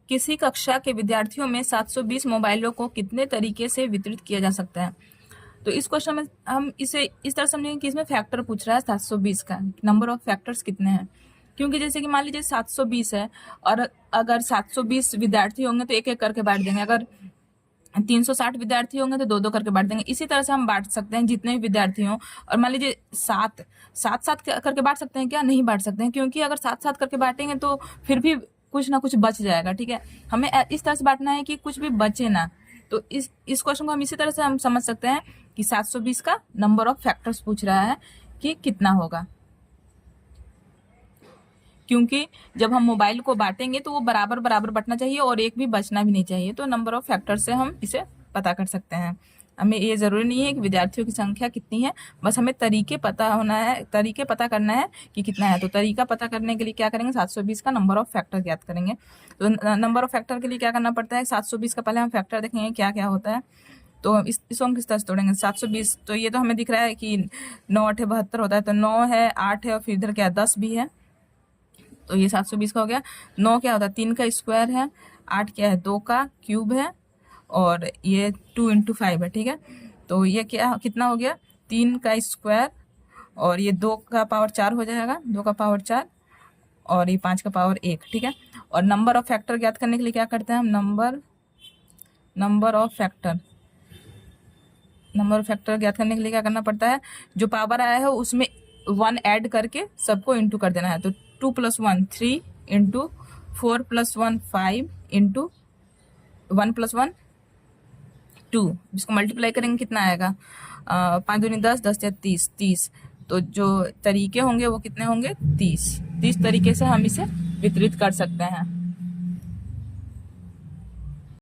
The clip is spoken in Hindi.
किसी कक्षा के विद्यार्थियों में 720 मोबाइलों को कितने तरीके से वितरित किया जा सकता है। तो इस क्वेश्चन में हम इसे इस तरह समझेंगे कि इसमें फैक्टर पूछ रहा है 720 का, नंबर ऑफ फैक्टर्स कितने हैं। क्योंकि जैसे कि मान लीजिए 720 है और अगर 720 विद्यार्थी होंगे तो एक एक करके बांट देंगे, अगर 360 विद्यार्थी होंगे तो दो दो करके बांट देंगे। इसी तरह से हम बांट सकते हैं जितने भी विद्यार्थी हों। और मान लीजिए सात सात करके बांट सकते हैं क्या? नहीं बांट सकते हैं, क्योंकि अगर 7 करके बांटेंगे तो फिर भी कुछ ना कुछ बच जाएगा। ठीक है, हमें इस तरह से बांटना है कि कुछ भी बचे ना। तो इस क्वेश्चन को हम इसी तरह से हम समझ सकते हैं कि 720 का नंबर ऑफ फैक्टर्स पूछ रहा है कि कितना होगा। क्योंकि जब हम मोबाइल को बांटेंगे तो वो बराबर बराबर बटना चाहिए और एक भी बचना भी नहीं चाहिए। तो नंबर ऑफ फैक्टर से हम इसे पता कर सकते हैं। हमें ये जरूरी नहीं है कि विद्यार्थियों की संख्या कितनी है, बस हमें तरीके पता होना है, तरीके पता करना है कि कितना है। तो तरीका पता करने के लिए क्या करेंगे? 720 का नंबर ऑफ फैक्टर ज्ञात करेंगे। तो नंबर ऑफ फैक्टर के लिए क्या करना पड़ता है? 720 का पहले हम फैक्टर देखेंगे क्या क्या होता है। तो इसको हम किस तरह से तोड़ेंगे? 720 तो ये तो हमें दिख रहा है कि 9 8 72 होता है, तो 9 है, 8 है और फिर इधर क्या 10 भी है। तो ये 720 का हो गया। 9 क्या होता है? 3 का स्क्वायर है। 8 क्या है? 2 का क्यूब है। और ये 2 × 5 है। ठीक है, तो ये क्या कितना हो गया? 3 का स्क्वायर और ये 2 का पावर 4 हो जाएगा, 2 का पावर 4 और ये 5 का पावर 1। ठीक है, और नंबर ऑफ फैक्टर ज्ञात करने के लिए क्या करते हैं हम? नंबर ऑफ फैक्टर ज्ञात करने के लिए क्या करना पड़ता है? जो पावर आया है उसमें 1 ऐड करके सबको इंटू कर देना है। तो 2 + 1 3 इंटू 4 + 1 5 इंटू 1 + 1 2। इसको मल्टीप्लाई करेंगे कितना आएगा? 5 दूनी 10, 10 या 30। तो जो तरीके होंगे वो कितने होंगे? 30 तरीके से हम इसे वितरित कर सकते हैं।